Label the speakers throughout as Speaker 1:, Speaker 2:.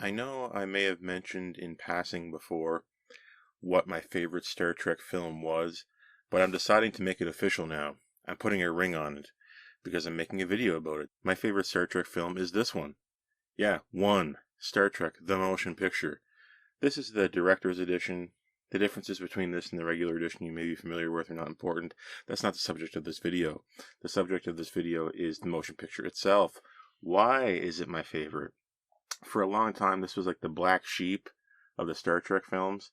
Speaker 1: I know I may have mentioned in passing before what my favorite Star Trek film was, but I'm deciding to make it official now. I'm putting a ring on it because I'm making a video about it. My favorite Star Trek film is this one. Yeah, one. Star Trek, the motion picture. This is the director's edition. The differences between this and the regular edition you may be familiar with are not important. That's not the subject of this video. The subject of this video is the motion picture itself. Why is it my favorite? For a long time, this was like the black sheep of the Star Trek films.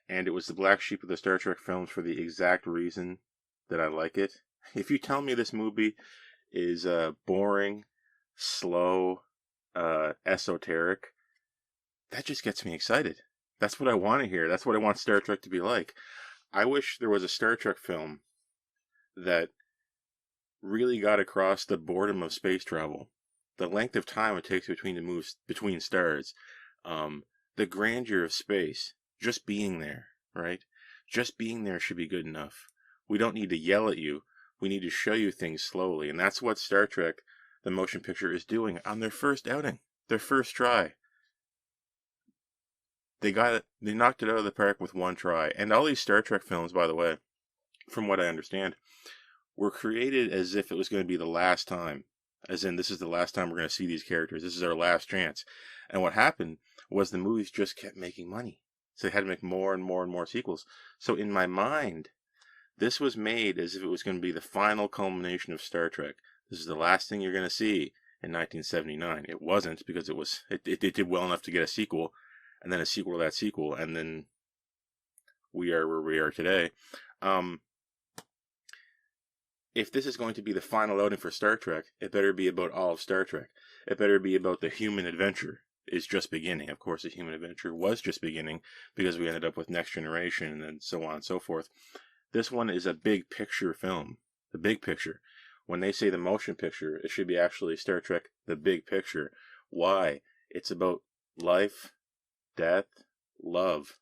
Speaker 1: And it was the black sheep of the Star Trek films for the exact reason that I like it. If you tell me this movie is boring, slow, esoteric, that just gets me excited. That's what I want to hear. That's what I want Star Trek to be like. I wish there was a Star Trek film that really got across the boredom of space travel, the length of time it takes between the moves between stars, the grandeur of space, just being there, right? Just being there should be good enough. We don't need to yell at you. We need to show you things slowly, and that's what Star Trek, the motion picture, is doing on their first outing, their first try. They knocked it out of the park with one try. And all these Star Trek films, by the way, from what I understand, were created as if it was going to be the last time. As in, this is the last time we're going to see these characters. This is our last chance. And what happened was the movies just kept making money. So they had to make more and more and more sequels. So in my mind, this was made as if it was going to be the final culmination of Star Trek. This is the last thing you're going to see in 1979. It wasn't, because it did well enough to get a sequel, and then a sequel to that sequel, and then we are where we are today. If this is going to be the final outing for Star Trek, it better be about all of Star Trek. It better be about the human adventure is just beginning. Of course, the human adventure was just beginning because we ended up with Next Generation and so on and so forth. This one is a big picture film. The big picture. When they say the motion picture, it should be actually Star Trek, the big picture. Why? It's about life, death, love,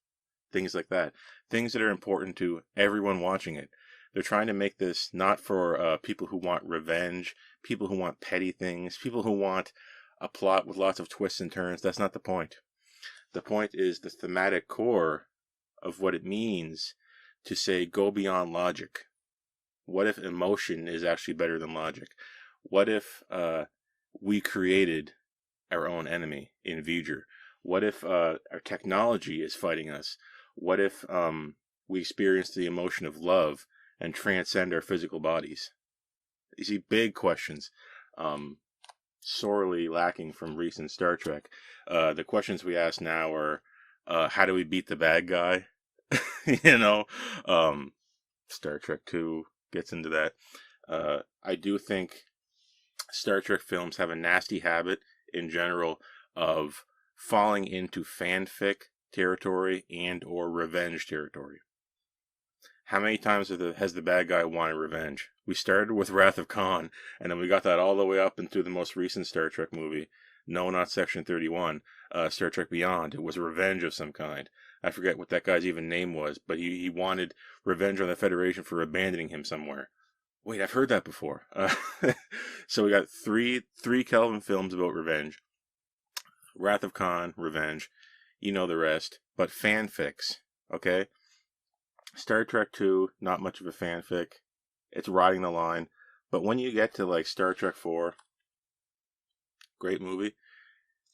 Speaker 1: things like that. Things that are important to everyone watching it. They're trying to make this not for people who want revenge, people who want petty things, people who want a plot with lots of twists and turns. That's not the point. The point is the thematic core of what it means to say go beyond logic. What if emotion is actually better than logic? What if we created our own enemy in V'ger? What if our technology is fighting us? What if we experience the emotion of love and transcend our physical bodies? You see, big questions, sorely lacking from recent Star Trek. The questions we ask now are, how do we beat the bad guy? you know, Star Trek 2 gets into that. I do think Star Trek films have a nasty habit in general of falling into fanfic territory and or revenge territory. How many times has the bad guy wanted revenge? We started with Wrath of Khan, and then we got that all the way up into the most recent Star Trek movie. No, not Section 31. Star Trek Beyond. It was revenge of some kind. I forget what that guy's even name was, but he wanted revenge on the Federation for abandoning him somewhere. Wait, I've heard that before. So we got three Kelvin films about revenge. Wrath of Khan, revenge. You know the rest. But fanfics, okay? Star Trek 2, not much of a fanfic. It's riding the line. But when you get to like Star Trek 4, great movie.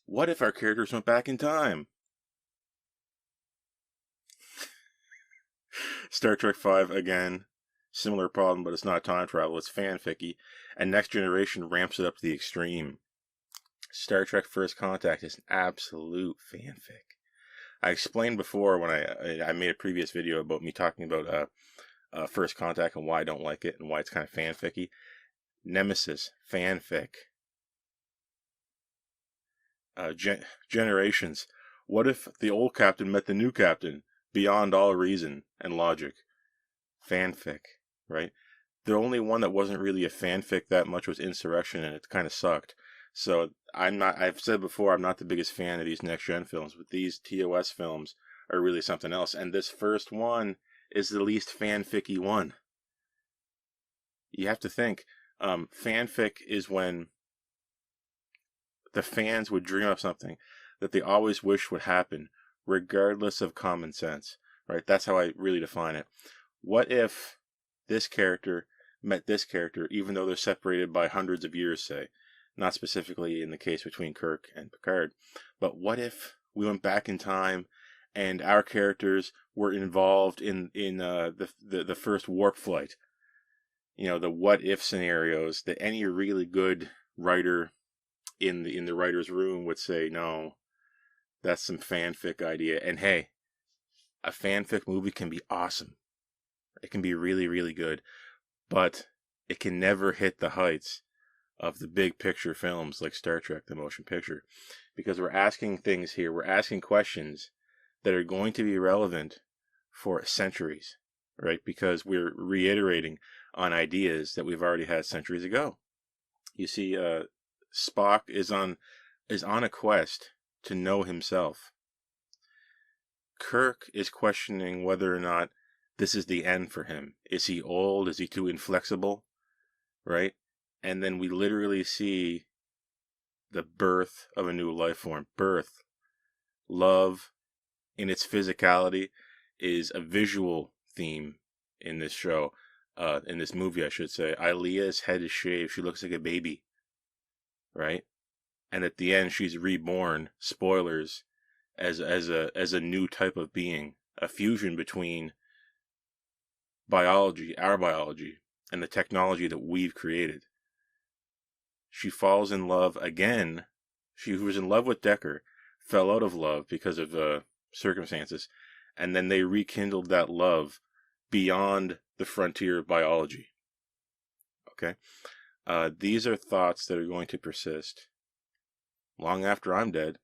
Speaker 1: What if our characters went back in time? Star Trek 5, again, similar problem, but it's not time travel. It's fanficky. And Next Generation ramps it up to the extreme. Star Trek First Contact is an absolute fanfic. I explained before when I made a previous video about me talking about First Contact and why I don't like it and why it's kind of fanficky. Nemesis, fanfic. Generations. What if the old captain met the new captain beyond all reason and logic? Fanfic, right? The only one that wasn't really a fanfic that much was Insurrection, and it kind of sucked. So I've said before, I'm not the biggest fan of these next gen films, but these TOS films are really something else. And this first one is the least fanficky one. You have to think, fanfic is when the fans would dream up something. that they always wish would happen, regardless of common sense, right? That's how I really define it. What if this character met this character, even though they're separated by hundreds of years, say? Not specifically in the case between Kirk and Picard, but what if we went back in time and our characters were involved in the first warp flight? You know, the what if scenarios that any really good writer in the writer's room would say, no, that's some fanfic idea. And hey, a fanfic movie can be awesome. It can be really, really good, but it can never hit the heights of the big picture films like Star Trek, the motion picture, because we're asking things here. We're asking questions that are going to be relevant for centuries, right? Because we're reiterating on ideas that we've already had centuries ago. You see, Spock is on a quest to know himself. Kirk is questioning whether or not this is the end for him. Is he old? Is he too inflexible? Right? And then we literally see the birth of a new life form. Birth. Love, in its physicality, is a visual theme in this show. In this movie, I should say. Ilea's head is shaved. She looks like a baby. Right? And at the end, she's reborn. Spoilers. As a new type of being. A fusion between biology, our biology, and the technology that we've created. She falls in love again. She was in love with Decker, fell out of love because of circumstances, and then they rekindled that love beyond the frontier of biology. Okay? These are thoughts that are going to persist long after I'm dead,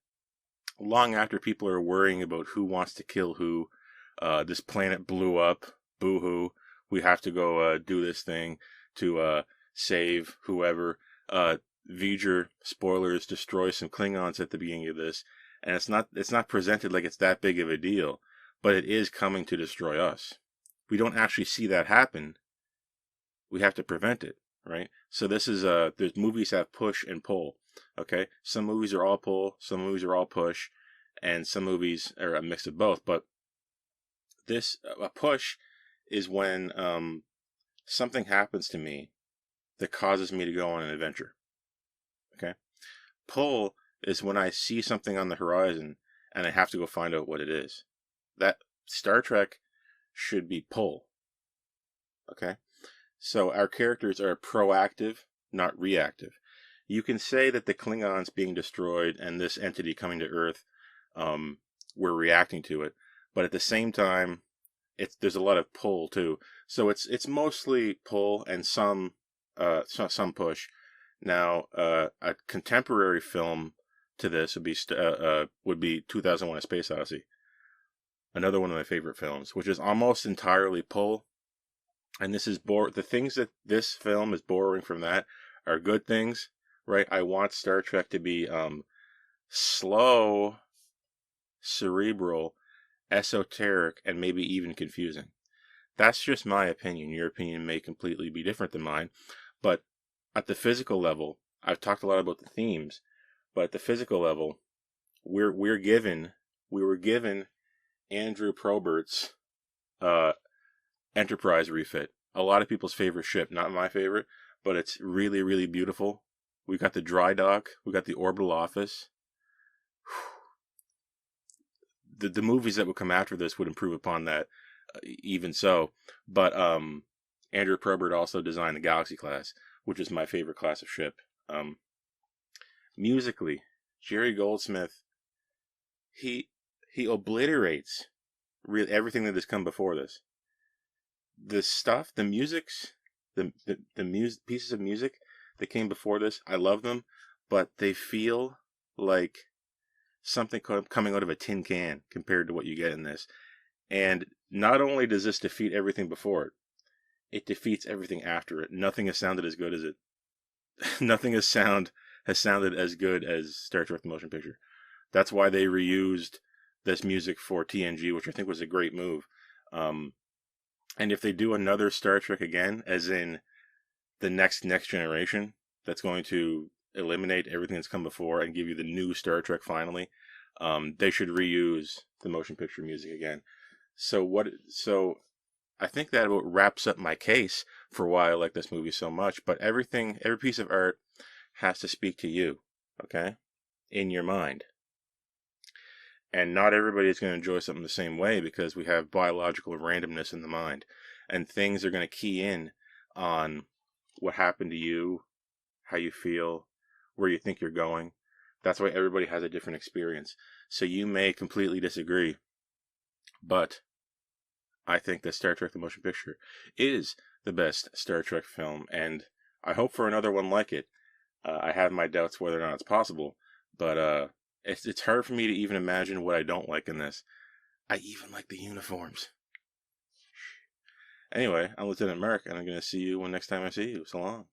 Speaker 1: long after people are worrying about who wants to kill who. This planet blew up. Boo-hoo. We have to go do this thing to save whoever. V'ger, spoilers, destroys some Klingons at the beginning of this, and it's not presented like it's that big of a deal, but it is coming to destroy us. We don't actually see that happen. We have to prevent it, right? So this is there's movies have push and pull. Okay, some movies are all pull, some movies are all push, and some movies are a mix of both. But this a push is when something happens to me that causes me to go on an adventure. Okay? Pull is when I see something on the horizon and I have to go find out what it is. That Star Trek should be pull. Okay? So our characters are proactive, not reactive. You can say that the Klingons being destroyed and this entity coming to Earth, we're reacting to it, but at the same time, there's a lot of pull too. So it's mostly pull and some push. Now, a contemporary film to this would be 2001: A Space Odyssey, another one of my favorite films, which is almost entirely pull. And this is the things that this film is borrowing from that are good things, right? I want Star Trek to be slow, cerebral, esoteric, and maybe even confusing. That's just my opinion. Your opinion may completely be different than mine. But at the physical level, I've talked a lot about the themes, but at the physical level, we were given Andrew Probert's Enterprise refit. A lot of people's favorite ship, not my favorite, but it's really, really beautiful. We got the dry dock, we got the orbital office. The movies that would come after this would improve upon that, even so. But Andrew Probert also designed the Galaxy class, which is my favorite class of ship. Musically, Jerry Goldsmith, he obliterates really everything that has come before this. The stuff, the musics, the pieces of music that came before this, I love them, but they feel like something coming out of a tin can compared to what you get in this. And not only does this defeat everything before it, it defeats everything after it. Nothing has sounded as good as it. Nothing has sounded as good as Star Trek the Motion Picture. That's why they reused this music for TNG, which I think was a great move. And if they do another Star Trek again, as in the next generation, that's going to eliminate everything that's come before and give you the new Star Trek finally, They should reuse the motion picture music again. So I think that about wraps up my case for why I like this movie so much. But every piece of art has to speak to you, okay, in your mind. And not everybody is going to enjoy something the same way because we have biological randomness in the mind. And things are going to key in on what happened to you, how you feel, where you think you're going. That's why everybody has a different experience. So you may completely disagree, but I think that Star Trek the Motion Picture is the best Star Trek film, and I hope for another one like it. I have my doubts whether or not it's possible, but it's hard for me to even imagine what I don't like in this. I even like the uniforms. Anyway, I'm Lieutenant Merrick, and I'm going to see you when next time I see you. So long.